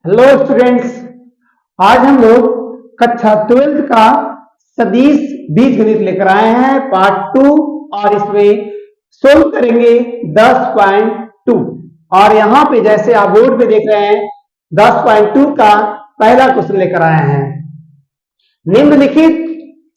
Hello students. आज हम लोग कक्षा 12th का सदिश बीजगणित लेकर आए हैं पार्ट 2 और इसमें सोल्व करेंगे 10.2। और यहाँ पे जैसे आप बोर्ड पे देख रहे हैं 10.2 का पहला क्वेश्चन लेकर आए हैं। निम्नलिखित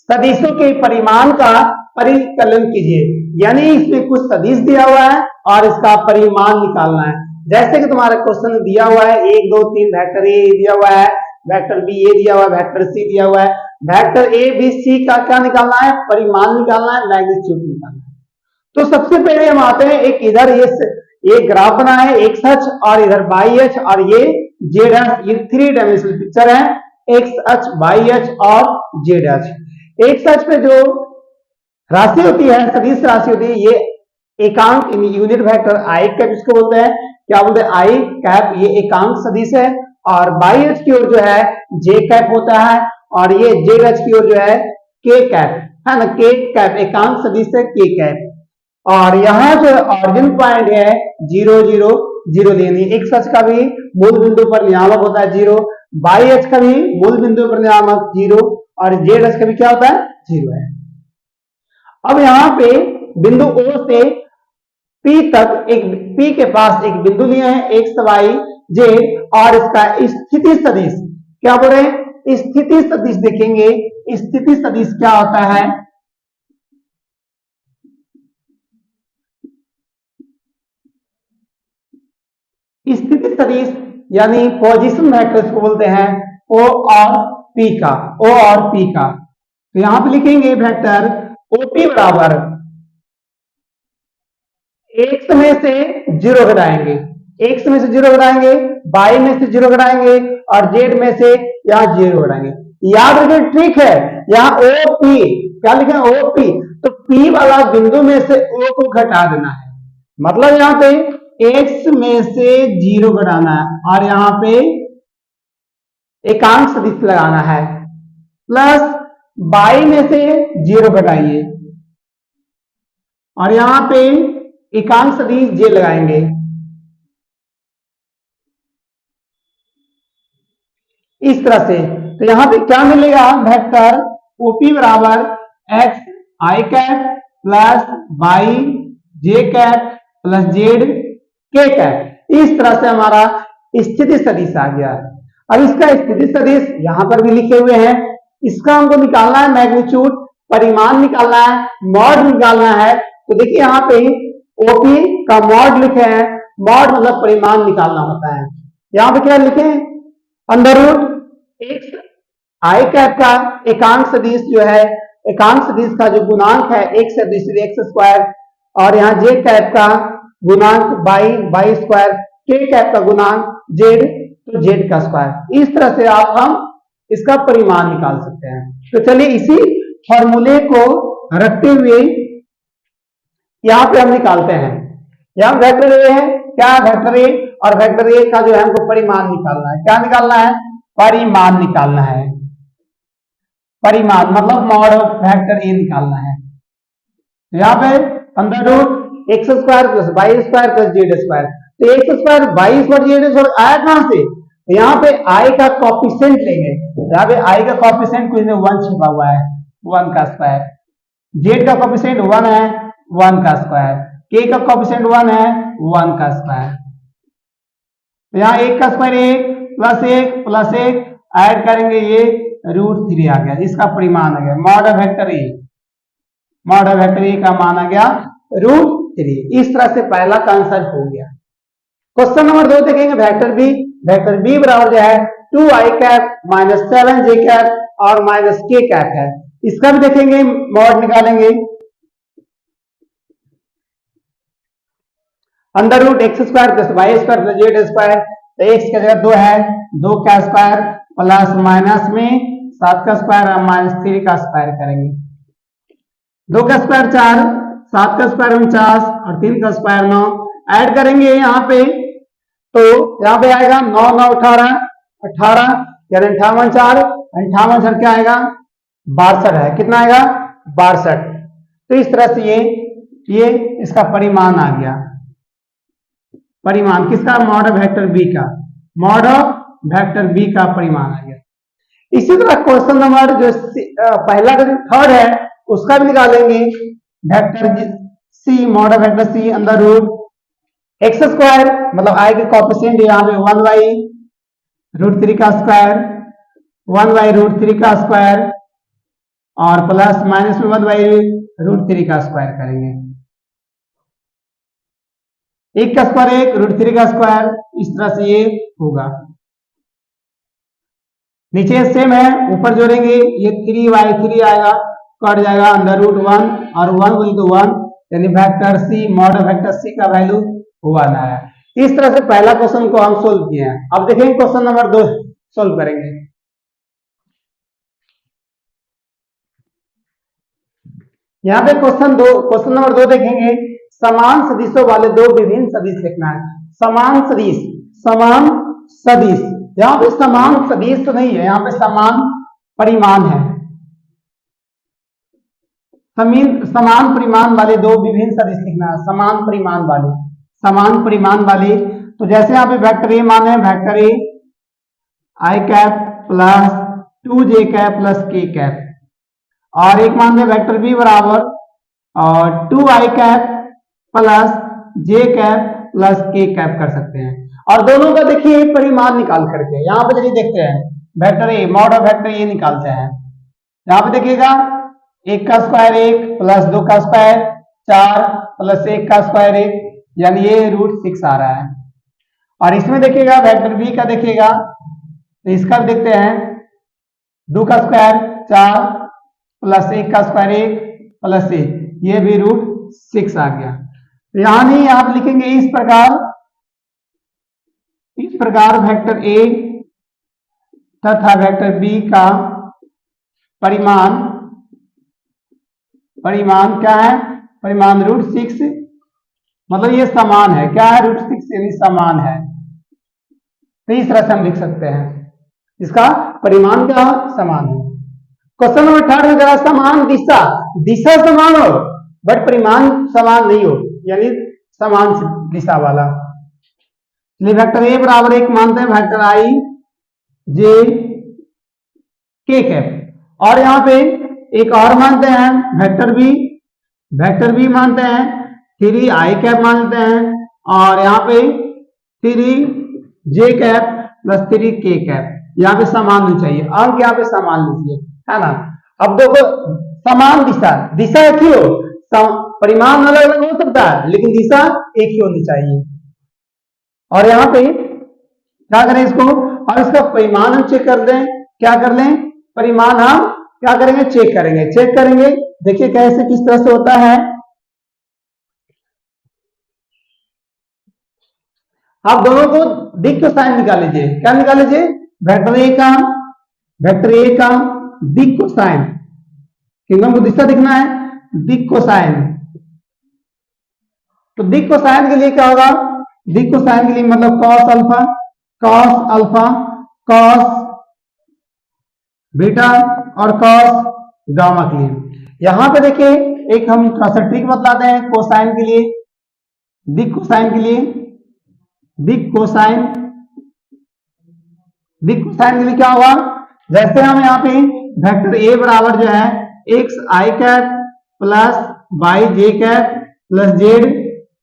सदिशों के परिमाण का परिकलन कीजिए, यानी इसमें कुछ सदिश दिया हुआ है और इसका परिमाण निकालना है। जैसे कि तुम्हारा क्वेश्चन दिया हुआ है 1 2 3 वेक्टर ए दिया हुआ है, वेक्टर बी ए दिया हुआ है, वेक्टर सी दिया हुआ है। वेक्टर ए बी सी का क्या निकालना है? परिमाण निकालना है, मैग्नीट्यूड निकालना है। तो सबसे पहले हम आते हैं, एक इधर ये ग्राफ बना है एक्स अक्ष और इधर वाई अक्ष और ये जेड अक्ष। ये 3 डायमेंशनल पिक्चर है, एक्स अक्ष, वाई अक्ष और जेड अक्ष। एक्स अक्ष पे जो राशि होती है, सदिश राशि होती है, ये एकांक यूनिट वेक्टर आई कैप इसको बोलते हैं। क्या बोलते हैं? आई कैप। ये एकांक सदिश है। और वाई अक्ष की ओर जो है जे कैप होता है और ये जेड अक्ष की ओर जो है के कैप है ना। के कैप एकांक सदिश है, के कैप। और यहाँ जो ऑरिजिन पॉइंट है 0 0 0 लेनी। एक्स अक्ष का भी मूल बिंदु पर नियामक होता है 0, वाई अक्ष का भी मूल बिंदु पर नियामक 0 और जेड अक्ष का भी क्या होता है? 0 है। अब यहाँ पे बिंदु O से P तक P के पास एक बिंदु लिए हैं एक्स वाई जेड और इसका स्थिति सदिश क्या बोल रहे हैं? स्थिति सदिश देखेंगे। स्थिति सदिश क्या होता है? स्थिति सदिश यानी पोजीशन वेक्टर को बोलते हैं O और P का। O और P का तो यहां पे लिखेंगे वेक्टर OP बराबर एक्स में से 0 घटाएंगे, एक्स में से 0 घटाएंगे, वाई में से 0 घटाएंगे और जेड में से यहाँ 0 घटाएंगे। याद रखिए, ठीक है। यहाँ OP क्या लिखे? OP। तो P वाला बिंदु में से O को घटा देना है, मतलब यहाँ पे एक्स में से 0 घटाना है और यहाँ पे एकांक सदिश लगाना है। प्लस वाई में से 0 घटाइए और यहाँ पे एकांक सदिश जे लगाएंगे। इस तरह से तो यहां पे क्या मिलेगा? वेक्टर ओपी बराबर x i cap plus y j cap plus z k cap. इस तरह से हमारा स्थिति सदिश आ गया। अब इसका स्थिति सदिश यहां पर भी लिखे हुए हैं। इसका हमको निकालना है मैग्नीट्यूड, परिमाण निकालना है, मॉड निकालना है। तो देखिए यहाँ पे ओपी का मॉड लिखे हैं। मॉड मतलब परिमाण निकालना होता है। यहां पे क्या लिखे? Under root x i cap का एकांक सदिश जो है, एकांक सदिश का जो गुणांक है एक्स सदिश एक्स स्क्वायर और यहाँ जे कैप का गुणांक वाई स्क्वायर, के कैप का गुणांक जेड तो जेड का स्क्वायर। इस तरह से हम इसका परिमाण निकाल सकते हैं। तो चलिए इसी फॉर्मूले को रखते हुए यहां पे हम निकालते हैं। यहां वेक्टर ए है, क्या वेक्टर ए, और वेक्टर ए का जो है हमको परिमाण निकालना है। क्या निकालना है? परिमाण निकालना है। परिमाण मतलब मॉड ऑफ वेक्टर ए निकालना है। तो यहाँ पे under root x square plus y square plus z square. तो x square y square z square आया कहां से? तो यहाँ पे आई का कॉफिशिएंट लेंगे। यहाँ पे आई का कॉफिशिएंट कुछ 1 छिपा हुआ है, 1 का स्क्वायर। जेड का कॉफिशिएंट 1 है, 1 का स्क्वायर। के का कॉफिशिएंट 1 है, 1 का स्क्वायर। तो यहाँ 1 का स्क्वायर 1 प्लस 1 ऐड करेंगे, ये √3 आ गया। इसका परिमाण आ गया mod of vector A. Mod of vector a का मान आ गया √3। इस तरह से पहला आंसर हो गया। क्वेश्चन नंबर 2 देखेंगे वेक्टर बी। वेक्टर बी बराबर जो है 2i cap minus 7j cap और माइनस के कैप है। इसका भी देखेंगे, मॉड निकालेंगे। Under root x square plus y square plus z square. तो एक्स की जगह 2 है, 2 का स्क्वायर प्लस माइनस में 7 का स्क्वायर और माइनस 3 का स्क्वायर करेंगे। 2 का स्क्वायर 4, 7 का स्क्वायर 49 और 3 का स्क्वायर 9 ऐड करेंगे यहाँ पे। तो यहाँ पे आएगा 9 9 18 18 यानी 58 4 58 4 क्या आएगा? 62 है। कितना आएगा? 62। तो इस तरह से ये इसका परिमाण आ गया। परिमाण किसका? मॉड ऑफ वेक्टर बी का। मॉड ऑफ वेक्टर बी का परिमाण आ गया। इसी तरह क्वेश्चन नंबर जो पहला जो थर्ड है उसका भी निकालेंगे। Vector c mod vector c under root x square मतलब आई के कॉफिशिएंट यहाँ पे 1 बाई रूट 3 का स्क्वायर, 1 बाई रूट 3 का स्क्वायर और प्लस माइनस में 1 बाई रूट 3 का स्क्वायर करेंगे। एक का स्क्वायर एक, रूट 3 का स्क्वायर, इस तरह से ये होगा। नीचे सेम है, ऊपर जोड़ेंगे ये 3/3 आएगा, कट जाएगा अंडर रूट 1 और 1 बोले तो 1, यानी vector c mod vector c का वैल्यू 1 आया। इस तरह से पहला क्वेश्चन को हम सोल्व किए हैं। अब देखेंगे क्वेश्चन नंबर 2 सोल्व करेंगे। यहाँ पे क्वेश्चन नंबर 2 देखेंगे। समान सदिशों वाले दो विभिन्न सदिश लिखना है। समान सदिश, यहाँ पे समान सदिश तो नहीं है, यहाँ पे समान परिमाण है। समान परिमाण वाले दो विभिन्न सदिश लिखना है। समान परिमाण वाले तो जैसे यहाँ पे वेक्टर ए माने vector A I cap plus 2j cap plus k cap, और एक मान लें वेक्टर बी बराबर और 2i cap plus j cap plus k cap कर सकते हैं। और दोनों का देखिए परिमाण निकाल करके यहाँ पे चलिए देखते हैं। Vector A mod of vector ए निकालते हैं। यहाँ पे देखिएगा 1 का स्क्वायर 1 प्लस 2 का स्क्वायर 4 प्लस 1 का स्क्वायर 1, यानी ये रूट 6 आ रहा है। और इसमें देखिएगा वेक्टर बी का देखिएगा तो इसका भी देखते हैं 2 का स्क्वायर 4 प्लस 1 का स्क्वायर 1 प्लस 1, ये भी रूट 6 आ गया। यहां नहीं आप लिखेंगे इस प्रकार वेक्टर ए तथा वेक्टर बी का परिमाण क्या है? परिमाण रूट 6, मतलब ये समान है। क्या है? रूट 6 यानी समान है। तो इस तरह से हम लिख सकते हैं, इसका परिमाण क्या समान है। क्वेश्चन नंबर 3 में जरा समान दिशा समान हो बट परिमाण समान नहीं हो, यानी समान दिशा वाला। वेक्टर ए बराबर 1 मानते हैं वेक्टर आई जे के कैप, और यहां पे एक और मानते हैं वेक्टर बी मानते हैं 3i कैप मानते हैं, और यहाँ पे 3j cap plus 3k cap. यहाँ पे समान नहीं चाहिए, अंक यहाँ पे समान लीजिए, है ना। अब देखो समान दिशा एक ही हो, परिमाण अलग अलग हो सकता है लेकिन दिशा एक ही होनी चाहिए। और यहाँ पे क्या करें इसको, और इसका परिमाण हम चेक कर दें। क्या कर लें? परिमाण हम क्या करेंगे? चेक करेंगे। देखिए कैसे किस तरह से होता है। आप दोनों को दिक् कोसाइन निकाल लीजिए। क्या निकाल लीजिए? वेक्टर ए का दिक् कोसाइन, क्योंकि हमको दिशा दिखना है, दिक् कोसाइन। तो दिक् कोसाइन के लिए क्या होगा? दिक् कोसाइन के लिए मतलब कॉस अल्फा, कॉस बीटा और कॉस गामा के लिए। यहां पे देखिए एक हम थोड़ा सा ट्रिक बतलाते हैं कोसाइन के लिए, दिक् कोसाइन के लिए। दिक् कोसाइन के लिए क्या होगा? जैसे हम यहाँ पे वेक्टर ए बराबर जो है x i cap plus y j cap plus z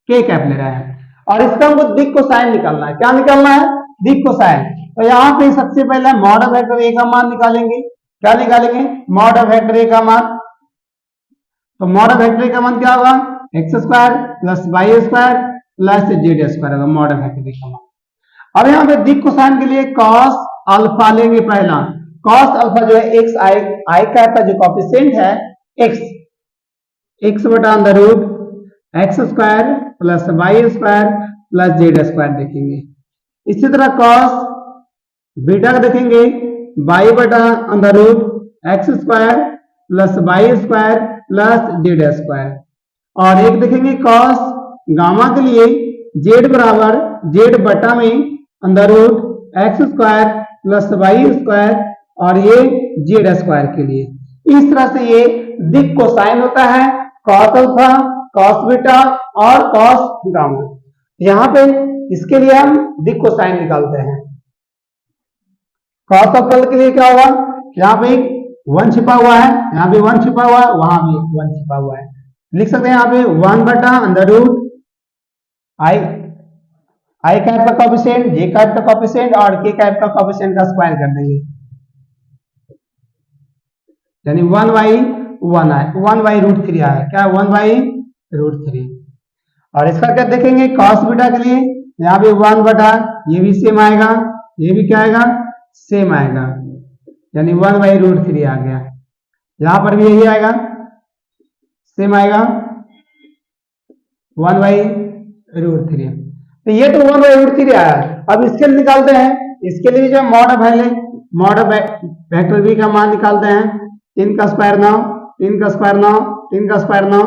k cap ले रहे हैं, और इसका हमको दिक् कोसाइन निकालना है। क्या निकालना है? दिक् कोसाइन। तो यहाँ पे सबसे पहले मॉड ऑफ वेक्टर ए का मान निकालेंगे। क्या निकालेंगे? मॉड ऑफ वेक्टर ए का मान। तो मॉड ऑफ वेक्टर ए का मान क्या होगा? X square plus y square plus z square होगा मॉड ऑफ वेक्टर ए का मान। अब यहाँ पे दिक् कोसाइन के लिए कॉस अल्फा लेंगे। पहला कॉस अल्फा जो है एक्स आई कैप का जो कॉफिशिएंट है एक्स बटा under root x square plus y square plus z square देखेंगे। इसी तरह कॉस बीटा का देखेंगे वाई बटा under root x square plus y square plus z square, और एक देखेंगे कॉस गामा के लिए जेड बराबर जेड बटा में under root x square plus y square, और ये जेड स्क्वायर के लिए। इस तरह से ये दिक् कोसाइन होता है, कॉस अल्फा, कॉस बीटा और कॉस गामा। यहाँ पे इसके लिए हम दिक् कोसाइन निकालते हैं। कॉस ऑफ पल के लिए क्या होगा, यहाँ पे 1 छिपा हुआ है, यहाँ पे 1 छिपा हुआ है, वहां भी 1 छिपा हुआ है, लिख सकते हैं यहाँ पे 1 बटा अंडर रूट आई कैप का कॉफिशिएंट, जे कैप का कॉफिशिएंट और के कैप का कॉफिशिएंट का स्क्वायर कर देंगे, यानी 1 बाई 1 आए, 1 बाई रूट 3 आया, क्या 1 बाई रूट 3। और इसका क्या देखेंगे कॉस बीटा के लिए, यहाँ पे 1 बटा, ये भी सेम आएगा, ये भी क्या आएगा सेम आएगा, यानी 1 बाई रूट 3 आ गया, यहां पर भी यही आएगा सेम आएगा 1 बाई रूट 3। तो ये तो 1 बाई रूट 3 आया। अब इसके लिए निकालते हैं, इसके लिए जो मॉड ऑफ है, मॉड ऑफ वेक्टर बी का मान निकालते हैं, 3 का स्क्वायर 9, 3 का स्क्वायर 9, 3 का स्क्वायर 9,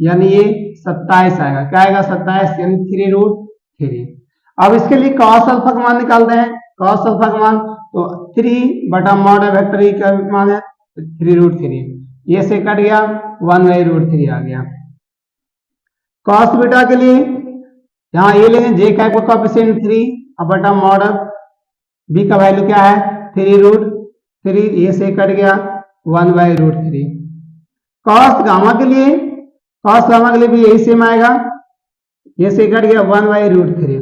यानी ये 27 आएगा, क्या आएगा 27, यानी 3 रूट 3। अब इसके लिए कॉस अल्फा का मान निकालते हैं, कॉस अल्फा का मान तो 3 बटा मॉड ऑफ वेक्टर ई का मान है 3 रूट 3, ये से कट गया 1 बाई रूट 3 आ गया। कॉस बीटा के लिए यहाँ ये लेंगे जे कैप का कोएफिशिएंट 3 अब बटा मॉड ऑफ बी का वैल्यू क्या है 3 रूट 3, ये से कट गया 1 बाई रूट 3। कॉस गामा के लिए, कॉस गामा के लिए भी यही सेम आएगा, ये से कट गया 1 बाई रूट 3।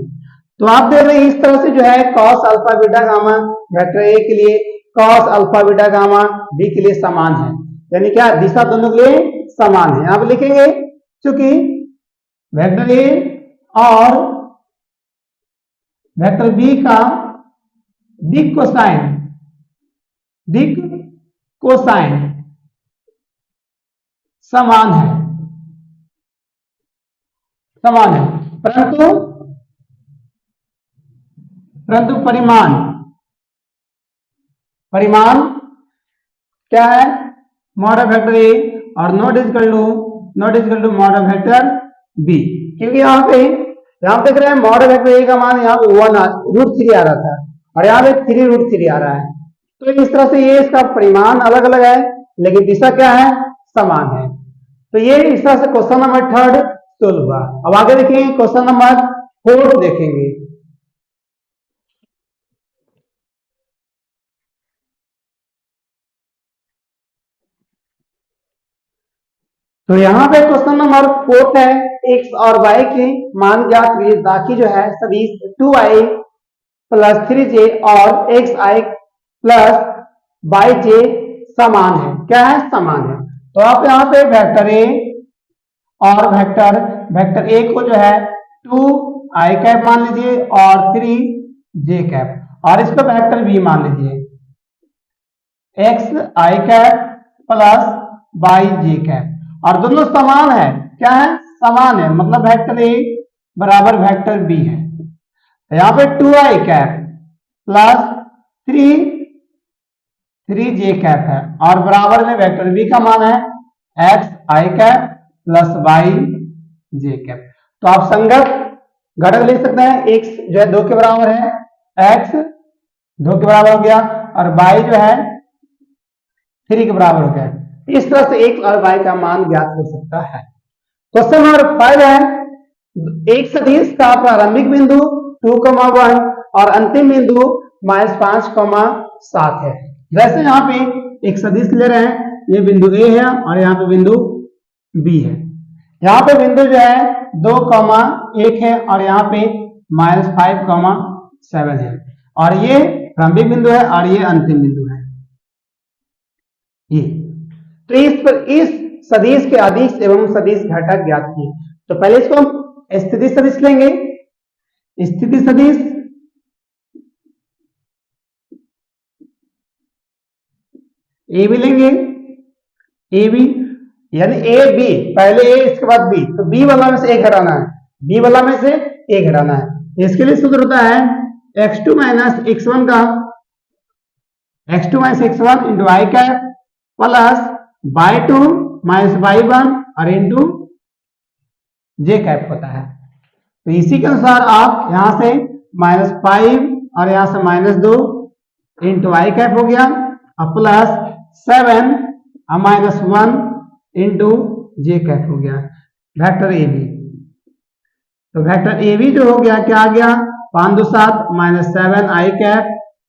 तो आप देख रहे हैं इस तरह से जो है cos alpha beta gamma vector a के लिए cos alpha beta gamma b के लिए समान है, यानी क्या दिशा दोनों के लिए समान है। आप लिखेंगे क्योंकि वेक्टर ए और वेक्टर बी का दिक कोसाइन समान है, परंतु परिमाण क्या है मॉड ऑफ वेक्टर ए और not equal to mod of vector b, क्योंकि यहाँ देख रहे हैं मॉड ऑफ वेक्टर ए का मान यहाँ पे 1 रूट 3 आ रहा था और यहाँ पे 3 रूट 3 आ रहा है, तो इस तरह से ये इसका परिमाण अलग अलग है लेकिन दिशा क्या है समान है। तो ये इस तरह से क्वेश्चन नंबर 3 सोल्व हुआ। अब आगे देखेंगे क्वेश्चन नंबर 4 देखेंगे। तो यहाँ पे क्वेश्चन नंबर 4 है x और y के मान ज्ञात कीजिए ताकि जो है सदिश 2i प्लस 3j और xi प्लस yj समान है, क्या है समान है। तो आप यहाँ पे वेक्टर ए और वेक्टर ए को जो है 2i कैप मान लीजिए और 3j कैप और इसको वेक्टर बी मान लीजिए xi cap plus yj cap और दोनों समान है, क्या है समान है, मतलब वेक्टर ए बराबर वेक्टर बी है। तो यहाँ पे 2i cap plus 3j cap है और बराबर में वेक्टर बी का मान है xi cap plus yj cap. तो आप संगत घटक लिख सकते हैं, x जो है 2 के बराबर है, x 2 के बराबर हो गया और y जो है 3 के बराबर हो गया। इस तरह से x और y का मान ज्ञात हो सकता है। क्वेश्चन नंबर 5 है एक सदिश का प्रारंभिक बिंदु 2,1 और अंतिम बिंदु -5,7 है। जैसे यहाँ पे एक सदिश ले रहे हैं, ये बिंदु A है और यहाँ पे बिंदु B है। यहाँ पे बिंदु जो है 2,1 है और यहाँ पे -5,7 है और ये प्रारंभिक बिंदु है और ये अंतिम बिंदु है ये। तो इस सदिश के अदिश एवं सदिश घटक ज्ञात किए। तो पहले इसको हम स्थिति सदिश लेंगे, स्थिति सदिश ए बी लेंगे, ए बी यानी ए बी, पहले ए इसके बाद बी, तो बी वाला में से एक हटाना है, बी वाला में से एक हटाना है। इसके लिए सूत्र होता है x2 माइनस x1 का x2 minus x1 into i cap plus y2 minus y1 और इंटू जे कैप होता है। तो इसी के अनुसार आप यहां से -5 और यहां से -2 इंटू आई कैप हो गया और प्लस 7 और -1 इंटू जे कैप हो गया वेक्टर ए बी। तो वेक्टर ए बी जो हो गया क्या आ गया 5 2 7 -7 आई कैप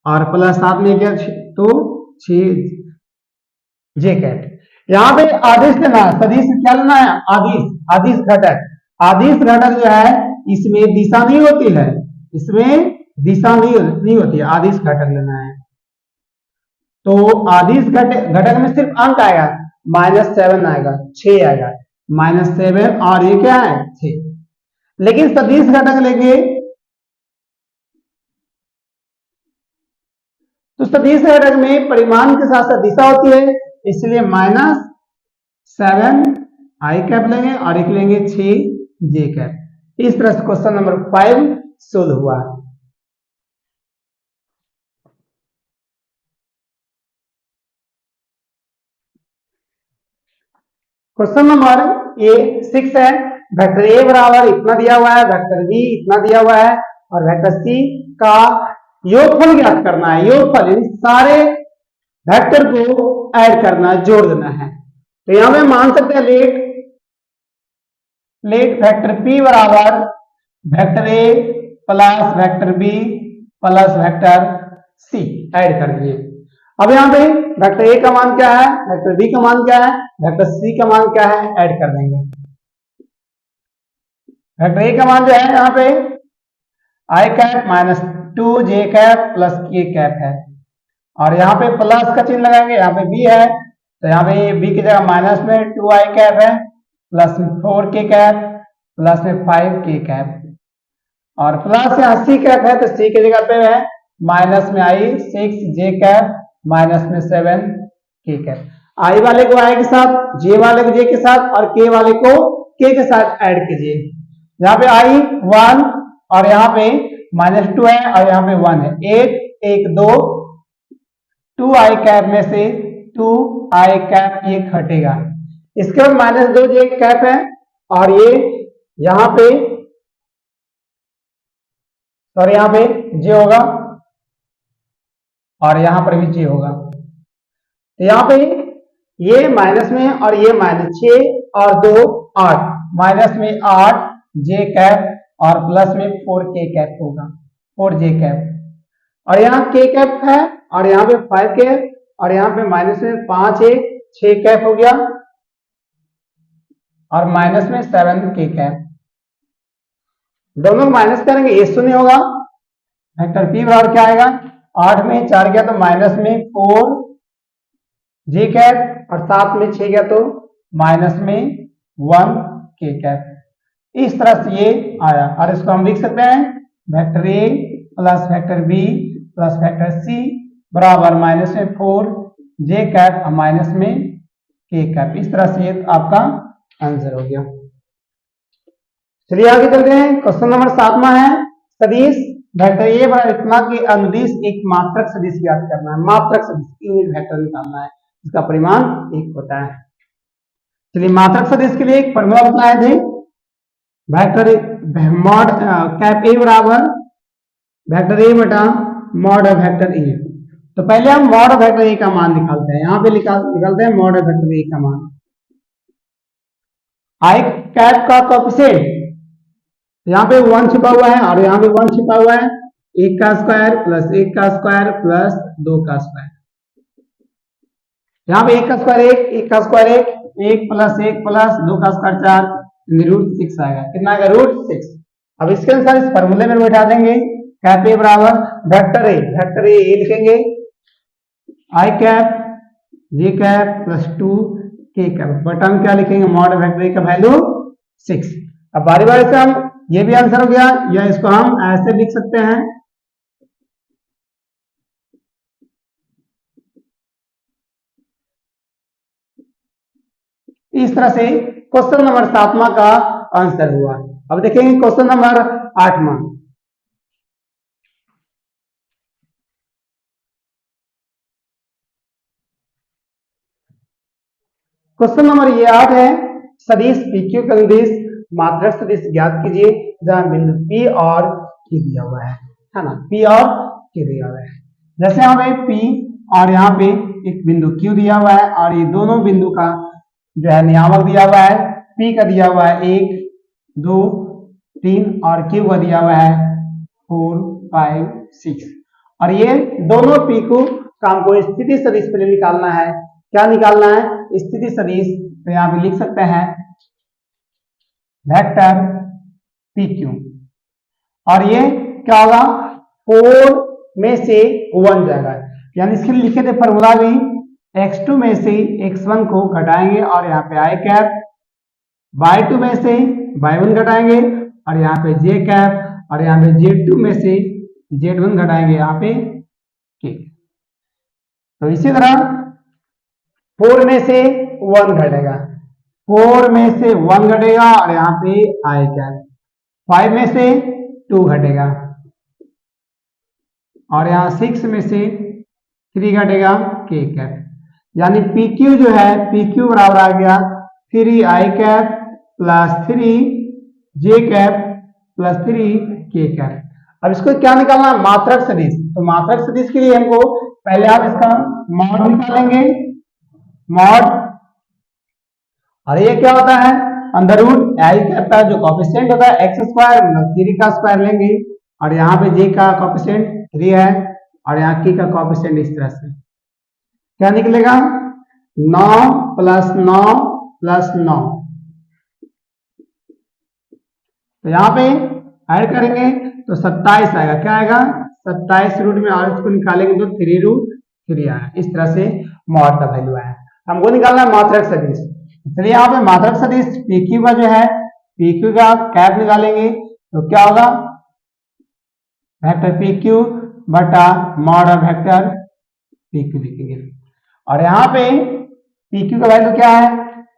और प्लस साथ में क्या तो 6 जे कैट। यहाँ पे आदेश लेना है, सदिश क्या लेना है, आदिश, आदिश घटक। आदिश घटक जो है इसमें दिशा नहीं होती है, इसमें दिशा नहीं होती है, आदिश घटक लेना है। तो आदिश घटक में सिर्फ अंक आएगा, -7 आएगा, 6 आएगा, -7 और ये क्या है 6। लेकिन सदिश घटक लेंगे तो सदिश घटक में परिमाण के साथ साथ दिशा होती है, इसलिए -7 आई कैप लेंगे और एक लेंगे 6 जे कैप। इस तरह से क्वेश्चन नंबर 5 सोल्व हुआ। क्वेश्चन नंबर 6 है, वेक्टर ए बराबर इतना दिया हुआ है, वेक्टर बी इतना दिया हुआ है और वेक्टर सी का योगफल ज्ञात करना है। योगफल यानी सारे वेक्टर को ऐड करना है, जोड़ देना है। तो यहां पे मान सकते हैं लेट वेक्टर पी बराबर vector a plus vector b plus vector c add कर दिए। अब यहाँ पे वेक्टर ए का मान क्या है, वेक्टर बी का मान क्या है, वेक्टर सी का मान क्या है, ऐड कर देंगे। वेक्टर ए का मान जो है यहाँ पे आई कैप -2 जे कैप प्लस के कैप है और यहाँ पे प्लस का चिन्ह लगाएंगे, यहाँ पे बी है तो यहाँ पे बी की जगह माइनस में 2 आई कैप है प्लस में 4 के कैप प्लस में 5 के कैप और प्लस यहाँ सी कैप है तो सी की जगह पे है माइनस में आई 6 जे कैप माइनस में 7 के कैप। आई वाले को आई के साथ, जे वाले को जे के साथ और के वाले को के के साथ ऐड कीजिए। यहाँ पे आई 1 और यहाँ पे -2 है और यहाँ पे 1 है, 8 1 2 2 आई कैप में से 2 आई कैप ये घटेगा। इसके बाद -2 जे कैप है और ये यहाँ पे और यहाँ पे जे होगा और यहाँ पर भी जे होगा। तो यहाँ पे ये माइनस में और ये -6 और 2 8, माइनस में 8 जे कैप और प्लस में 4 के कैप होगा, 4 जे कैप और यहाँ के कैप है और यहाँ पे 5 कैप और यहाँ पे माइनस में 5 है 6 कैप हो गया और माइनस में 7 के कैप। दोनों माइनस करेंगे ये शून्य होगा। वेक्टर पी बराबर क्या आएगा, 8 में 4 गया तो माइनस में 4 जे कैप और 7 में 6 गया तो माइनस में 1 के कैप। इस तरह से ये आया और इसको हम लिख सकते हैं vector a plus vector b plus vector c बराबर माइनस में 4 जे कैप और माइनस में के कैप। इस तरह से ये आपका आंसर हो गया। चलिए आगे चलते हैं। क्वेश्चन नंबर 7वां है, सदिश वेक्टर ए बराबर इतना की अनुदिश एक मात्रक सदिश ज्ञात करना है। मात्रक सदिश यूनिट वेक्टर निकालना है, इसका परिमाण 1 होता है। चलिए मात्रक सदिश के लिए एक फॉर्मूला बताए थे, वेक्टर मॉड कैप ए बराबर वेक्टर ए बटा मॉड ऑफ वेक्टर ए। तो पहले हम मॉड ऑफ वेक्टर ए का मान निकालते हैं। यहाँ पे निकालते हैं मॉड ऑफ वेक्टर ए का मान। आई कैप का कोएफिशिएंट यहाँ पे 1 छिपा हुआ है और यहाँ पे 1 छिपा हुआ है, 1 का स्क्वायर प्लस 1 का स्क्वायर प्लस 2 का स्क्वायर। यहाँ पे 1 का स्क्वायर 1, 1 का स्क्वायर 1, 1 प्लस 1 प्लस 2 का स्क्वायर 4, √6 आएगा। कितना आएगा, √6। अब इसके अनुसार इस फॉर्मूले में बैठा देंगे कैप ए बराबर वेक्टर ए लिखेंगे आई कैप जे कैप प्लस 2 के कैप बटा में क्या लिखेंगे मॉड वेक्टर ए का वैल्यू 6। अब बारी बारी से हम ये भी आंसर हो गया या इसको हम ऐसे लिख सकते हैं, इस तरह से क्वेश्चन नंबर 7वां का आंसर हुआ। अब देखेंगे क्वेश्चन नंबर 8वां। क्वेश्चन नंबर ये 8 है, सदिश PQ का अनुदिश मात्रक सदिश ज्ञात कीजिए जहां बिंदु P और Q दिया हुआ है ना, P और Q दिया हुआ है। जैसे यहाँ पे P और यहाँ पे एक बिंदु Q दिया हुआ है और ये दोनों बिंदु का जो है नियामक दिया हुआ है। P का दिया हुआ है 1 2 3 और Q का दिया हुआ है 4 5 6 और ये दोनों पीक्यू का हमको स्थिति सदिश पहले निकालना है। क्या निकालना है? स्थिति सदिश। तो यहाँ पे लिख सकते हैं वेक्टर पीक्यू, और ये क्या होगा? 4 में से 1 जाएगा, यानी इसके लिए लिखे थे फॉर्मूला भी, x2 में से x1 को घटाएंगे और यहाँ पे i कैप, y2 में से y1 घटाएंगे और यहाँ पे j कैप, और यहाँ पे z2 में से z1 घटाएंगे यहाँ पे k। तो इसी तरह 4 में से 1 घटेगा, 4 में से 1 घटेगा और यहाँ पे i कैप, 5 में से 2 घटेगा और यहाँ 6 में से 3 घटेगा k कैप, यानी PQ जो है PQ बराबर आ गया 3i cap plus 3j cap plus 3k cap. अब इसको क्या निकालना है? मात्रक सदिश। तो मात्रक सदिश के लिए हमको पहले आप इसका मॉड निकालेंगे, मॉड, और ये क्या होता है? अंडर रूट आई कैप का जो कोएफिशिएंट होता है x स्क्वायर 3 का स्क्वायर लेंगे और यहाँ पे j का कोएफिशिएंट 3 है और यहाँ k का कोएफिशिएंट इस तरह से क्या निकलेगा? 9 प्लस 9 प्लस 9। तो यहाँ पे ऐड करेंगे तो 27 आएगा। क्या आएगा? 27 रूट में, और इसको निकालेंगे तो 3 रूट 3 आएगा। इस तरह से मॉड का वैल्यू आया। हमको निकालना है मात्रक सदिश। चलिए यहाँ पे मात्रक सदिश PQ का जो है PQ का कैप निकालेंगे तो क्या होगा? वेक्टर PQ बटा मॉड ऑफ वेक्टर PQ लिखेंगे। और यहाँ पे PQ का वैल्यू क्या है?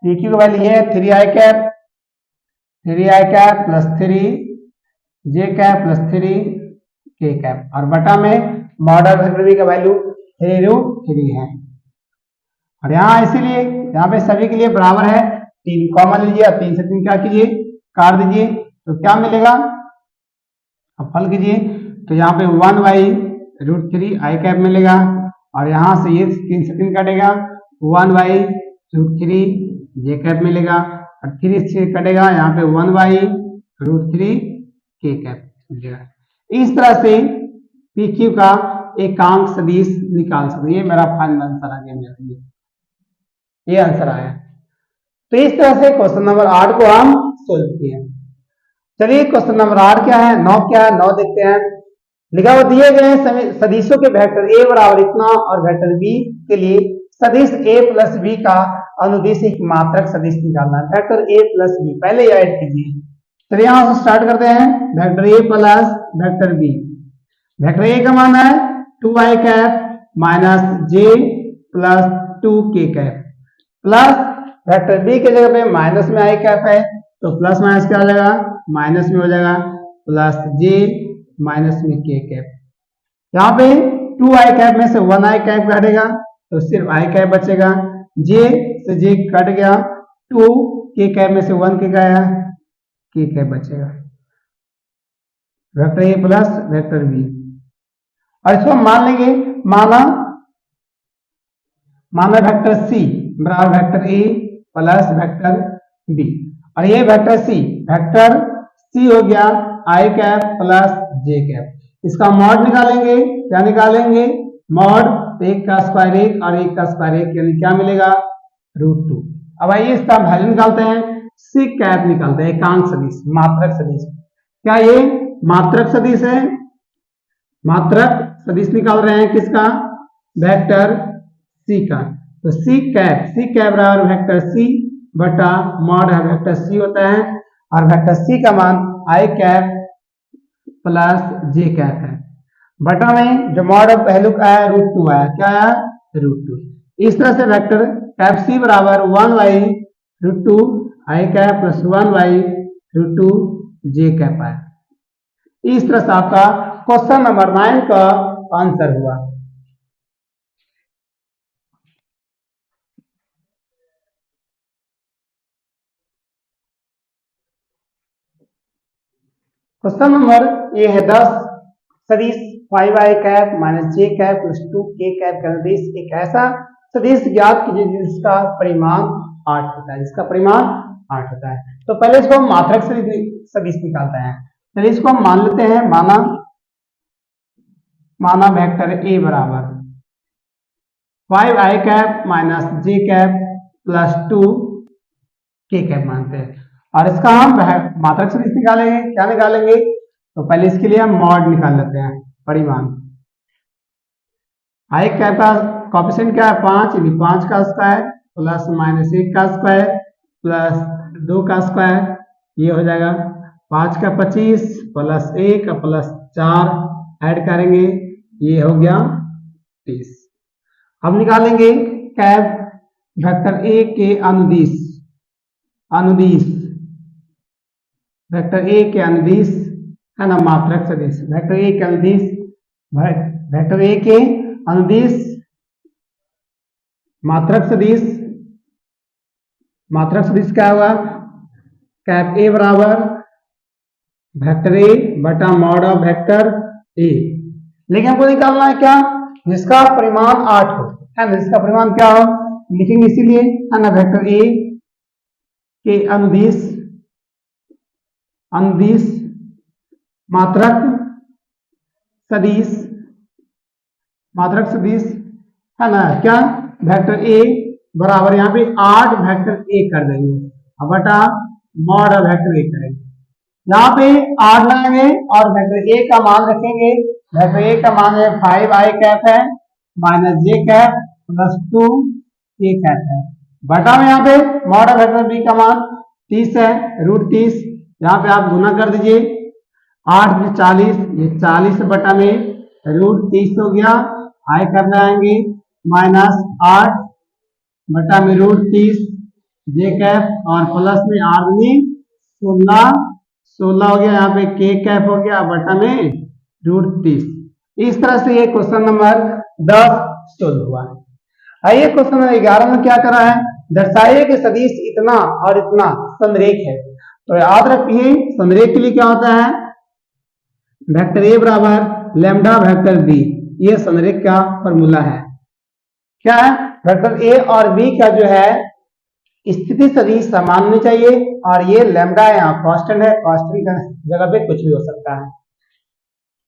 PQ का वैल्यू है 3i cap, 3i cap plus 3j cap plus 3k cap, और बटा में मॉड ऑफ वेक्टर V का वैल्यू 3 रूट 3 है। और यहाँ इसीलिए यहाँ पे सभी के लिए बराबर है, 3 कॉमन लीजिए और 3 से 3 क्या कीजिए? काट दीजिए। तो क्या मिलेगा? अब हल कीजिए तो यहाँ पे 1 रूट 3 i कैप मिलेगा और यहाँ से ये 3 से 3 कटेगा, 1 रूट 3 j कैप मिलेगा और 3 से कटेगा, यहाँ पे 1 रूट 3 k कैप मिलेगा। इस तरह से PQ का एकांक सदिश निकाल सकते। ये मेरा फाइनल आंसर आ गया, मेरा ये आंसर आया। तो इस तरह से क्वेश्चन नंबर 8 को हम सोल्व किए। चलिए क्वेश्चन नंबर 8 क्या है? 9 क्या है? 9 देखते हैं। लिखा हुआ दिए गए सदिशों के वेक्टर a बराबर इतना और वेक्टर b के लिए सदिश a प्लस b का अनुदिश एक मात्रक सदिश निकालना है। वेक्टर a प्लस b पहले ऐड कीजिए। चलिए यहां से स्टार्ट करते हैं। Vector a plus vector b। Vector a का मान है 2i cap minus j plus 2k cap, plus vector b के जगह पे माइनस में i कैप है तो प्लस माइनस क्या हो जाएगा? माइनस में हो जाएगा, प्लस j माइनस में k कैप। यहाँ पे 2i कैप में से 1i कैप घटेगा तो सिर्फ i कैप बचेगा, j से j कट गया, 2k कैप में से 1k गया, k कैप बचेगा। Vector a plus vector b, और इसको हम मान लेंगे, माना वेक्टर c बराबर vector a plus vector b, और ये वेक्टर c हो गया i cap plus j cap. इसका मॉड निकालेंगे। क्या निकालेंगे? मॉड, 1 का स्क्वायर 1 और 1 का स्क्वायर 1, यानी क्या मिलेगा? रूट 2। अब आइए इसका वैल्यू निकालते हैं, c कैप निकालते हैं, एकांक सदिश, मात्रक सदिश। क्या ये मात्रक सदिश है? मात्रक सदिश निकाल रहे हैं किसका? वेक्टर c का। तो c कैप बराबर वेक्टर c बटा मॉड है वेक्टर c होता है, और वेक्टर c का मान i cap plus j cap है, बटा में जो मॉड ऑफ पहलू का आया रूट 2 आया। क्या आया? रूट 2। इस तरह से वेक्टर कैप c बराबर 1 root 2 i cap plus 1 root 2 j cap आया। इस तरह से आपका क्वेश्चन नंबर 9 का आंसर हुआ। क्वेश्चन नंबर ये है 10, सदिश 5i cap minus j cap plus 2k cap का सदिश एक ऐसा सदिश ज्ञात कीजिए जिसका परिमाण 8 होता है, तो पहले इसको हम मात्रक सदिश निकालते हैं। चलिए इसको हम मान लेते हैं, माना वेक्टर ए बराबर 5i कैप माइनस जे कैप प्लस 2 के कैप मानते हैं, और इसका हम मात्रक सदिश निकालेंगे। क्या निकालेंगे? तो पहले इसके लिए हम मॉड निकाल लेते हैं, परिमाण। आई कैप का कोएफिशिएंट क्या है? 5, यानी 5 का स्क्वायर प्लस माइनस 1 का स्क्वायर प्लस 2 का स्क्वायर, ये हो जाएगा 5 का 25 प्लस 1 प्लस 4 ऐड करेंगे, ये हो गया 30। अब निकालेंगे कैप वेक्टर ए के अनुदिश, वेक्टर ए के अनुदिश है ना, मात्रक सदिश। वेक्टर ए के अनुदिश, वेक्टर ए के अनुदिश मात्रक सदिश, मात्रक सदिश क्या हुआ? कैप ए बराबर वेक्टर ए बटा मॉड ऑफ वेक्टर ए। लेकिन हमको निकालना है क्या? जिसका परिमाण 8 हो, है ना, जिसका परिमाण क्या हो लिखेंगे, इसीलिए है ना, वेक्टर ए के अनुदिश मात्रक सदिश है ना, क्या? वेक्टर ए बराबर यहाँ पे 8 वेक्टर ए कर देंगे, अब बटा मॉड वेक्टर ए करेंगे। यहाँ पे 8 लाएंगे और वेक्टर ए का मान रखेंगे। वेक्टर ए का मान है 5i कैप है माइनस जे कैप प्लस 2 के कैप है, बटा में यहाँ पे मॉड वेक्टर बी का मान 30 है, √30। यहाँ पे आप गुना कर दीजिए, 8 में 40, ये 40 बटा में √30 हो गया। आई करने आएंगे माइनस 8 बटा में √30 जे कैप और प्लस में 8 में 16 हो गया, यहाँ पे के कैप हो गया बटा में √30। इस तरह से ये क्वेश्चन नंबर 10 सोल्व हुआ है। आइए क्वेश्चन नंबर 11 में क्या करा है? दर्शाइए कि सदिश इतना और इतना संरेख है। तो याद रखिए संरेख के लिए क्या होता है? वेक्टर ए बराबर लैम्डा वेक्टर बी, ये संरेख का फॉर्मूला है। क्या है? वेक्टर ए और बी का जो है स्थिति सदिश समान होनी चाहिए, और ये लैम्डा यहाँ कांस्टेंट है, कांस्टेंट का जगह पे कुछ भी हो सकता है।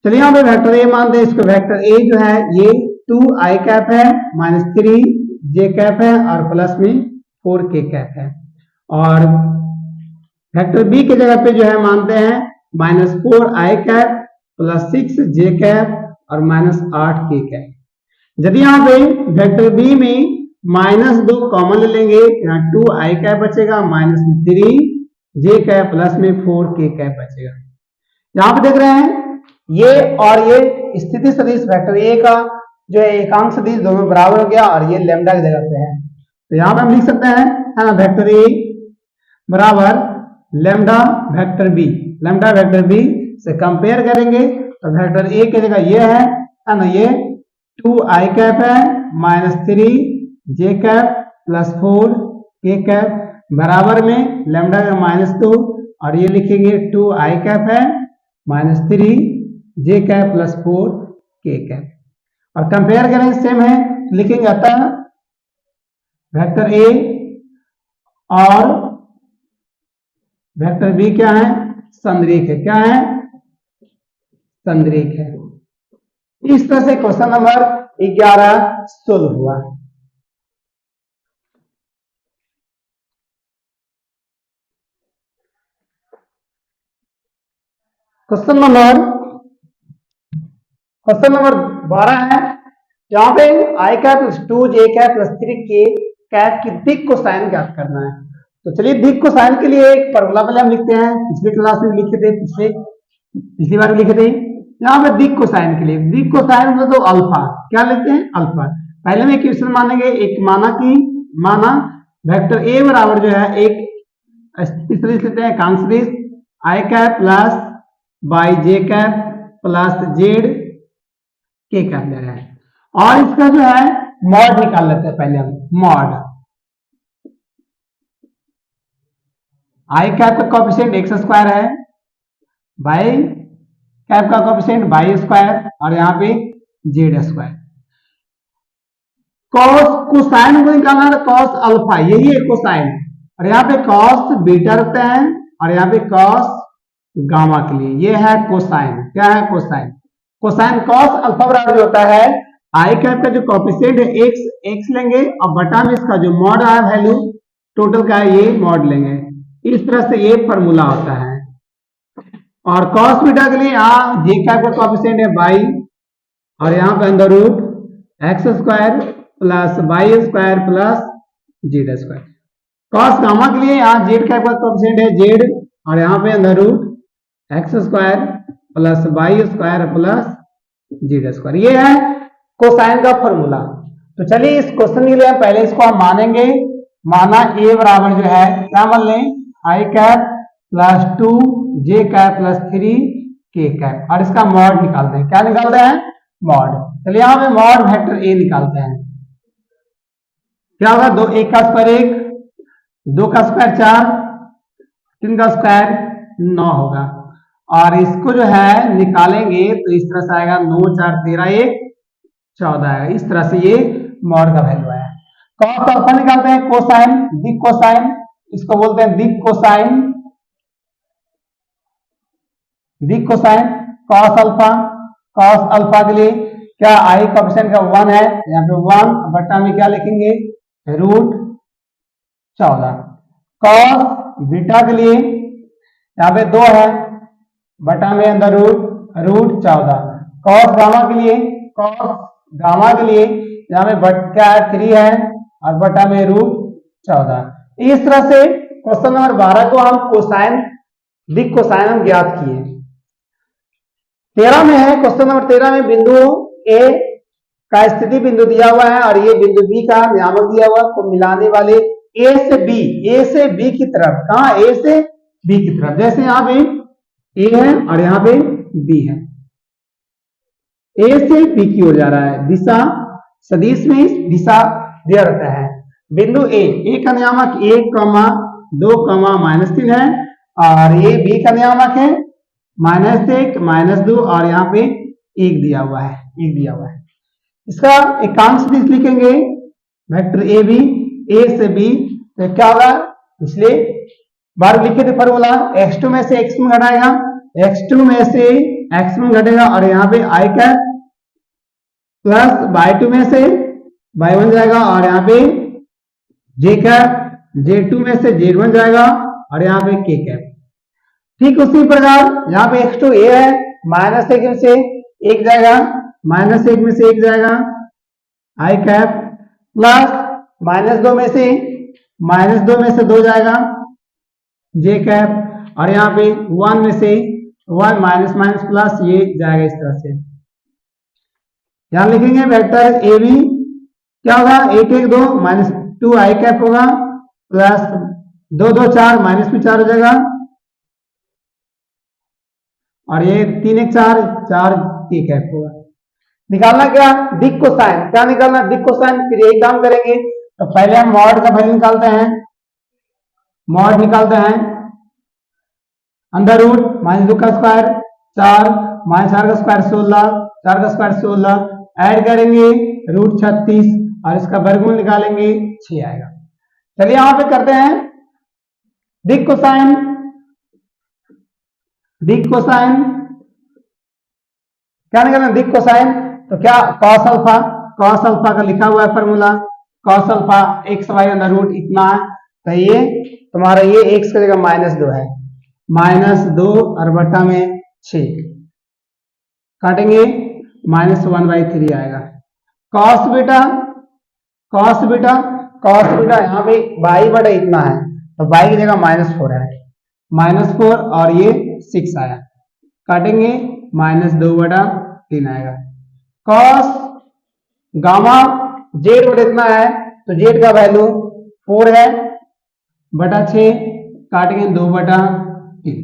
चलिए यहाँ पे वेक्टर ए मानते हैं, इसको वेक्टर ए जो है ये 2i कैप है माइनस 3 जे कैप है और प्लस में 4 के कैप है, और वेक्टर बी के जगह पे जो है मानते हैं माइनस 4i कैप प्लस 6 जे कैप और माइनस 8 के कैप। यदि यहाँ पे वेक्टर बी में माइनस 2 कॉमन ले लेंगे, यहाँ 2i कैप बचेगा माइनस में 3 जे कैप प्लस में 4 के कैप बचेगा। यहाँ पे देख रहे हैं ये और ये स्थिति सदिश वेक्टर ए का जो है एकांक सदिश दोनों बराबर हो गया, और ये लैम्डा की जगह पे है। तो यहाँ पे हम लिख सकते हैं, है ना, वेक्टर ए बराबर lambda vector b. Lambda vector b से कंपेयर करेंगे तो वेक्टर ए की जगह ये है ना, ये 2i कैप है माइनस 3 जे कैप प्लस 4 के कैप बराबर में लैम्डा का -2, और ये लिखेंगे 2i कैप है माइनस 3 जे कैप प्लस 4 के कैप, और कंपेयर करें सेम है, लिखेंगे अतः वेक्टर ए और वेक्टर बी क्या है? संरेख है। क्या है? संरेख है। इस तरह से क्वेश्चन नंबर 11 सोल्व हुआ। क्वेश्चन नंबर 12 है, यहाँ पे आई कैप प्लस 2 जे कैप प्लस 3 के कैप की दिक् को साइन ज्ञात करना है। तो चलिए दिक् को साइन के लिए एक फॉर्मूला पहले हम लिखते हैं, पिछली क्लास में लिखे थे, पिछली बार लिखे थे। यहाँ पे दिक् को साइन के लिए, दिक् को साइन मतलब तो अल्फा, क्या लिखते हैं? अल्फा। पहले में क्वेश्चन मानेंगे, एक माना वेक्टर ए बराबर जो है एक स्थिति सदिश लेते हैं, एकांक सदिश i cap plus y j cap plus z k cap ले रहे हैं, और इसका जो है मॉड निकाल लेते हैं। पहले हम मॉड आई कैप का कोएफिशिएंट एक्स स्क्वायर है, बाई कैप का कोएफिशिएंट बाई स्क्वायर, और यहाँ पे जेड स्क्वायर। कॉस कोसाइन को निकालना है, कॉस अल्फा, यही है कोसाइन, और यहाँ पे कॉस बीटा रखते हैं, और यहाँ पे कॉस गामा के लिए, ये है कोसाइन। क्या है? कोसाइन। कोसाइन कॉस अल्फा बराबर जो होता है आई कैप का जो कॉफिशिएंट है एक्स लेंगे और बटा में इसका जो मॉड आया वैल्यू टोटल का है ये मॉड लेंगे। इस तरह से ये फॉर्मूला होता है। और कॉस बीटा के लिए यहाँ जे कैप का कॉफिशिएंट है बाई और यहाँ पे अंदर root x square plus y square plus z square. Cos gamma के लिए यहाँ जेड कैप का कॉफिशिएंट है जेड और यहाँ पे अंदर root x square plus y square plus z square. ये है कोसाइन का फॉर्मूला। तो चलिए इस क्वेश्चन के लिए हम पहले इसको हम मानेंगे। माना ए बराबर जो है क्या मान लें आई कैप प्लस 2 जे कैप प्लस 3 के कैप और इसका मॉड निकालते हैं। क्या निकालते हैं? मॉड। चलिए यहाँ पे मॉड वेक्टर ए निकालते हैं। क्या होगा? 2 1 का स्क्वायर 1 2 का स्क्वायर 4 3 का स्क्वायर 9 होगा और इसको जो है निकालेंगे तो इस तरह से आएगा 9 4 13 1 14 आएगा। इस तरह से ये मॉड का वैल्यू है। कॉस अल्फा निकालते हैं कोसाइन दिक कोसाइन, इसको बोलते हैं दिक कोसाइन। दिक कोसाइन कॉस अल्फा के लिए क्या आई कोएफिशिएंट का 1 है, यहाँ पे 1 बटा में क्या लिखेंगे रूट 14। कॉस बीटा के लिए यहाँ पे 2 है बटा में अंदर रूट 14। कॉस गामा के लिए यहाँ पे क्या है 3 है और बटा में रूट 14। इस तरह से क्वेश्चन नंबर 12 को हम कोसाइन दिक कोसाइन हम ज्ञात किए। 13 में है क्वेश्चन नंबर 13 में बिंदु ए का स्थिति बिंदु दिया हुआ है और ये बिंदु बी का नियामक दिया हुआ है। तो मिलाने वाले ए से बी की तरफ, कहा ए से बी की तरफ, जैसे यहाँ पे ए है और यहाँ पे बी है, ए से बी की ओर जा रहा है। दिशा सदिश में दिशा दिया रहता है। बिंदु ए का नियामक 1, 2, -3 है और ये बी का नियामक है -1, -2 और यहाँ पे 1 दिया हुआ है। इसका एकांक सदिश लिखेंगे वेक्टर ए बी, ए से बी। तो क्या होगा? पिछले बार लिखे थे फॉर्मूला x2 में से x1 घटाएगा, x2 में से x1 घटेगा और यहाँ पे आई कैप प्लस y2 में से y1 जाएगा और यहाँ पे जे कैप, j2 में से z1 जाएगा और यहाँ पे k कैप। ठीक उसी प्रकार यहाँ पे x2 a है, -1 में से 1 जाएगा, -1 में से 1 जाएगा आई कैप प्लस -2 में से 2 जाएगा जे कैप और यहाँ पे 1 में से 1 माइनस प्लस ये जाएगा। इस तरह से यहां लिखेंगे वेक्टर ए बी क्या होगा 1 1 2 -2 आई कैप होगा प्लस 2 2 4 -4 हो जाएगा और ये 3 1 4 4 के कैप होगा। निकालना क्या? दिक कोसाइन। क्या निकालना? दिक कोसाइन। फिर यही काम करेंगे। तो पहले हम मॉड का वैल्यू निकालते हैं। मॉड निकालते हैं अंदर रूट -2 का स्क्वायर 4 -4 का स्क्वायर 16 4 का स्क्वायर 16 ऐड करेंगे रूट 36 और इसका वर्गमूल निकालेंगे 6 आएगा। चलिए यहां पे करते हैं दिक कोसाइन। क्या निकालना? दिक कोसाइन। तो क्या कॉस अल्फा का लिखा हुआ है formula cos alpha x y under root इतना है। तो ये तुम्हारा ये एक्स की जगह -2 है, -2 और बटा में 6 काटेंगे -1/3 आएगा। कॉस बीटा यहाँ पे बाई बटा इतना है तो बाई की जगह -4 है, -4 और ये 6 आया काटेंगे -2/3 आएगा। कॉस गामा जेड बटा इतना है तो जेड का वैल्यू 4 है बटा 6 काटेंगे 2/3।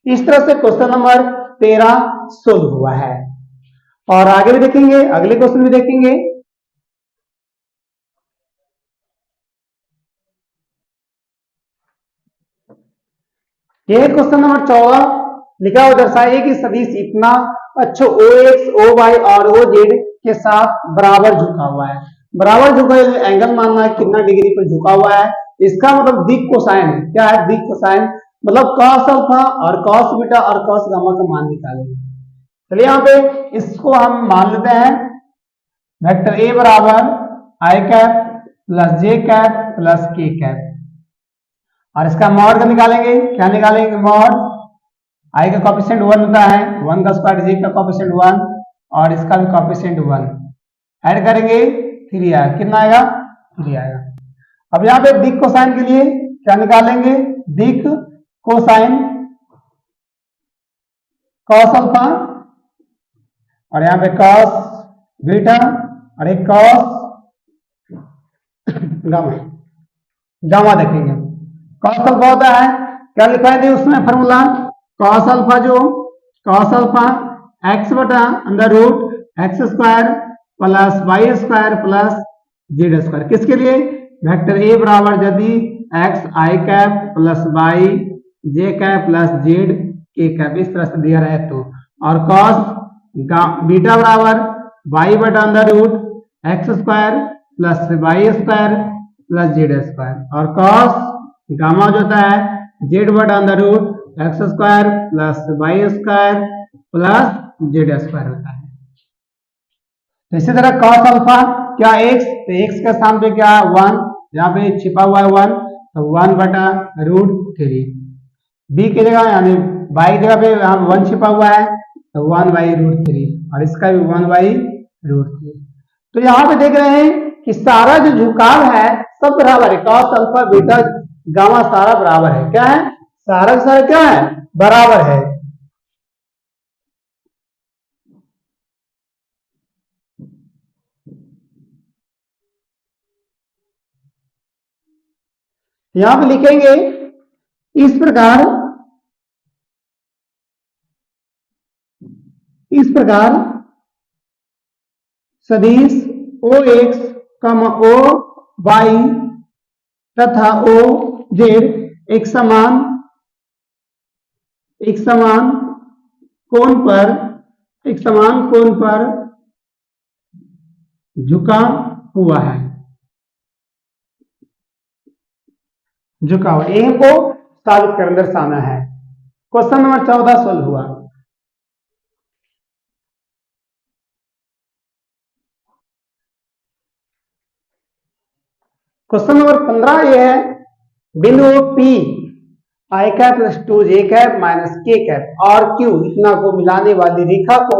इस तरह से क्वेश्चन नंबर 13 सोल्व हुआ है और आगे भी देखेंगे, अगले क्वेश्चन भी देखेंगे। यह क्वेश्चन नंबर 14 लिखा हुआ दर्शाइए कि सदिश इतना अच्छा OX, OY और OZ के साथ बराबर झुका हुआ है। बराबर झुका हुआ एंगल मानना है कितना डिग्री पर झुका हुआ है। इसका मतलब दिक कोसाइन। क्या है दिक कोसाइन? मतलब कॉस अल्फा और कॉस बीटा और कॉस गामा का मान निकालेंगे। चलिए यहाँ पे इसको हम मान लेते हैं वेक्टर ए बराबर आई कैप प्लस जे कैप प्लस के कैप, और इसका मॉड का निकालेंगे। क्या निकालेंगे? मॉड आई का कॉफिशिएंट 1 होता है, 1 का स्क्वायर, जे का कॉफिशिएंट 1 और इसका भी कॉफिशिएंट 1, ऐड करेंगे 3 आएगा। कितना आएगा? 3 आएगा। अब यहाँ पे दिक कोसाइन के लिए क्या निकालेंगे? दिक कोसाइन कॉस अल्फा, और यहाँ पे कॉस बीटा और एक कॉस गामा, गामा देखेंगे। कॉस अल्फा होता है, क्या लिखा है उसमें फॉर्मूला? कॉस अल्फा जो कॉस अल्फा एक्स बटा under root x square plus y square plus z square. किसके लिए? वेक्टर ए बराबर यदि x i cap plus y j cap plus z k cap इस तरह से दिया रहे तो, और कॉस बीटा बराबर वाई बटा under root x square plus y square plus z square, और कॉस गामा जो होता है जेड बटा under root x square plus y square plus z square होता है। तो इसी तरह कॉस अल्फा क्या एक्स, तो एक्स के स्थान पे क्या है 1, यहाँ पे छिपा हुआ है 1, तो 1 बटा रूट 3। बी की जगह यानी बाई जगह पे यहाँ 1 छिपा हुआ है तो 1 बाई रूट 3, और इसका भी 1 बाई रूट 3। तो यहाँ पे देख रहे हैं कि सारा जो झुकाव है सब बराबर है, कॉस अल्फा बीटा गामा सारा बराबर है। क्या है? सारा क्या है? बराबर है। यहां पे लिखेंगे इस प्रकार सदिश ओ एक्स ओ वाई तथा ओ जेड एक समान कोण पर झुका हुआ है। झुका हुआ ए को सॉल्व कर दर्शाना है। क्वेश्चन नंबर 14 सोल्व हुआ। क्वेश्चन नंबर 15 ये है, बिंदु P आई कैप प्लस 2 जे कैप माइनस के कैप और Q इतना को मिलाने वाली रेखा को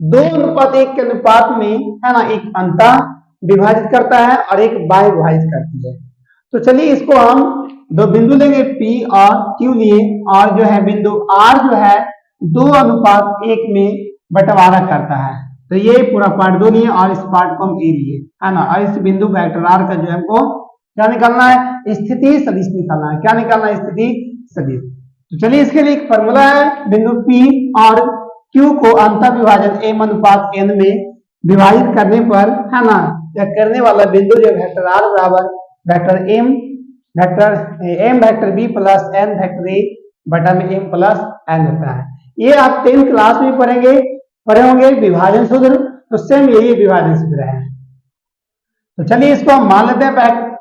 2:1 के अनुपात में है ना एक अंता विभाजित करता है और एक बाह्य विभाजित करती है। तो चलिए इसको हम दो बिंदु लेंगे P और Q लिए, और जो है बिंदु R जो है 2:1 में बंटवारा करता है। तो ये पूरा पार्ट 2 लिए और इस पार्ट को हम ए लिए, है ना। और इस बिंदु वेक्टर R का जो है हमको क्या निकालना है? स्थिति सदिश निकालना है। क्या निकालना है? स्थिति सदिश। तो चलिए इसके लिए एक फॉर्मूला है, बिंदु P और Q को अंतर विभाजन m/n में विभाजित करने पर, है ना, या करने वाला बिंदु जो वेक्टर R बराबर vector m vector b plus n vector a बटा में m प्लस n होता है। ये आप 10th क्लास में पढ़े होंगे विभाजन सूत्र, तो सेम यही विभाजन सूत्र है। तो चलिए इसको हम मान लेते हैं,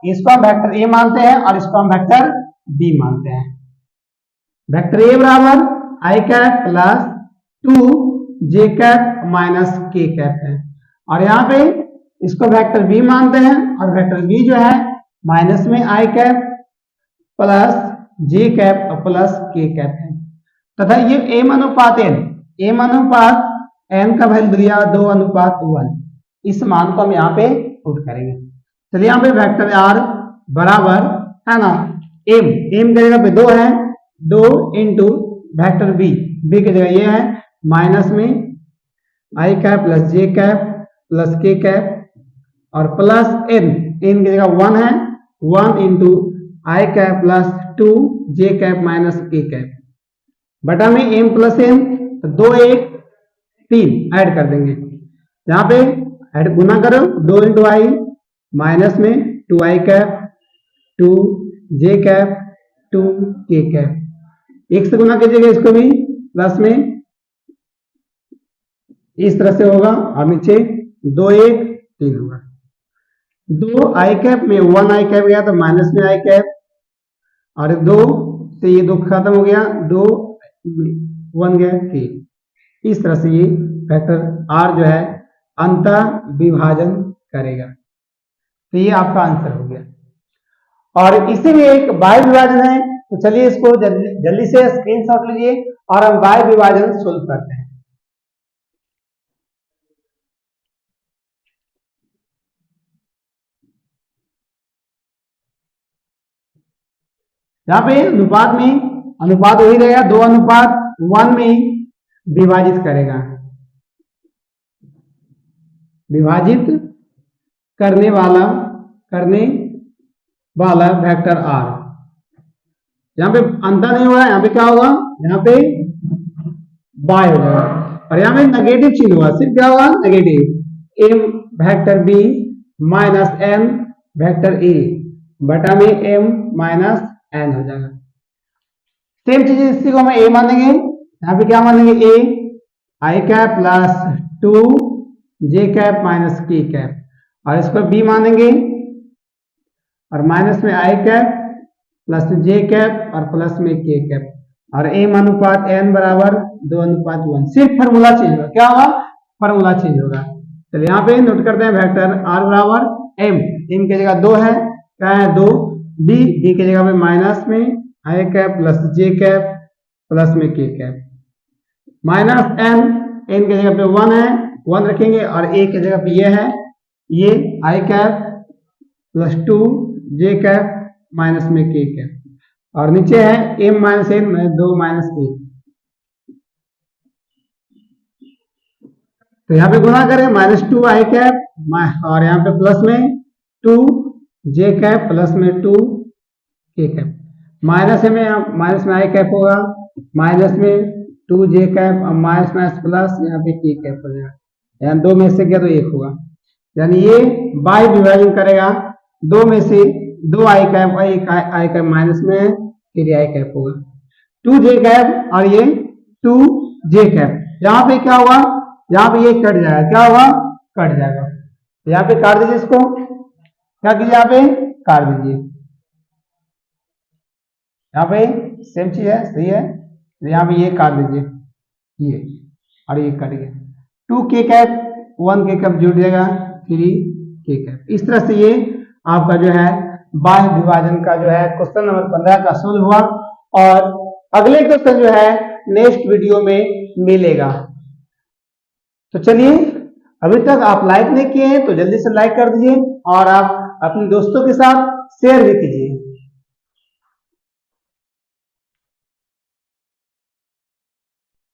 इसको हम वेक्टर a मानते हैं और इसको हम वेक्टर b मानते हैं। वेक्टर a बराबर आई कैप प्लस 2 जे कैप माइनस के कैप है, और यहाँ पे इसको वेक्टर b मानते हैं, और वेक्टर b जो है माइनस में आई कैप प्लस जे कैप प्लस के कैप है, तथा ये m/n का वैल्यू दिया 2:1, इस मान को हम यहाँ पे पुट करेंगे। चलिए यहाँ पे वेक्टर r बराबर, है ना, m की जगह पे 2 है, 2 इंटू वेक्टर b की जगह ये है माइनस में आई कैप प्लस जे कैप प्लस के कैप, और प्लस n की जगह 1 है, 1 into i cap plus 2 J cap minus k cap बटा में m प्लस n, तो 2 1 3 ऐड कर देंगे। यहाँ पे ऐड गुना करो, 2 इंटू आई माइनस में 2 आई कैप 2 जे कैप 2 के कैप, एक से गुना कीजिएगा इसको भी, प्लस में इस तरह से होगा, और नीचे 2 1 3 होगा। 2 आई कैप में 1 आई कैप गया तो माइनस में आई कैप, और 2 से ये 2 खत्म हो गया, 2 1 गया के, इस तरह से ये वेक्टर R जो है अंतर विभाजन करेगा। तो ये आपका आंसर हो गया। और इसी में एक बाह्य विभाजन है, तो चलिए इसको जल्दी से स्क्रीनशॉट लीजिए और हम बाह्य विभाजन सोल्व करते हैं। यहाँ पे अनुपात वही रहेगा, 2:1 में विभाजित करेगा, विभाजित करने वाला वेक्टर R। यहाँ पे अंतर नहीं होगा, यहाँ पे क्या होगा, यहाँ पे बाय हो जाएगा और यहाँ पे नेगेटिव चिन्ह होगा, सिर्फ क्या होगा, negative. m vector b minus n vector a बटा में m माइनस n हो जाएगा। सेम चीज इसी को हम a मानेंगे, यहाँ पे क्या मानेंगे, a i cap plus 2 j cap minus k cap, और इसको b मानेंगे और माइनस में i cap plus j cap और प्लस में k कैप, और m अनुपात n बराबर 2:1। सिर्फ फॉर्मूला चेंज होगा, क्या होगा, फॉर्मूला चेंज होगा। चलिए यहाँ पे नोट करते हैं वेक्टर r बराबर m की जगह 2 है, क्या है 2, b की जगह पे माइनस में i cap plus j cap plus में k कैप, माइनस n की जगह पे 1 है, 1 रखेंगे, और a की जगह पे ये i cap plus 2 j cap minus में k कैप, और नीचे है m माइनस n में 2 माइनस 1। तो यहाँ पे गुणा करें, माइनस 2 i कैप और यहाँ पे प्लस में 2 j कैप प्लस में 2 k कैप, माइनस में i कैप होगा, माइनस में 2 j कैप और माइनस माइनस प्लस यहाँ पे k कैप हो जाएगा, यानी 2 में से क्या तो 1 होगा, यानी ये बाय विभाजन करेगा, 2 में से 2 i कैप और 1 i कैप माइनस में है, फिर i कैप होगा, 2 j कैप और ये 2 j कैप। यहाँ पे क्या होगा, यहाँ पे ये कट जाएगा, क्या होगा, कट जाएगा, यहाँ पे काट दीजिए इसको, क्या कीजिए, यहाँ पे काट दीजिए, यहाँ पे सेम चीज है, सही है, तो यहाँ पे ये काट दीजिए, ये और ये कट गया, 2 k कैप 1 k कैप जुड़ जाएगा, 3 k कैप। इस तरह से ये आपका जो है बाह्य विभाजन का जो है क्वेश्चन नंबर 15 का सोल्व हुआ, और अगले क्वेश्चन जो है नेक्स्ट वीडियो में मिलेगा। तो चलिए, अभी तक आप लाइक नहीं किए हैं तो जल्दी से लाइक कर दीजिए और आप अपने दोस्तों के साथ शेयर भी कीजिए।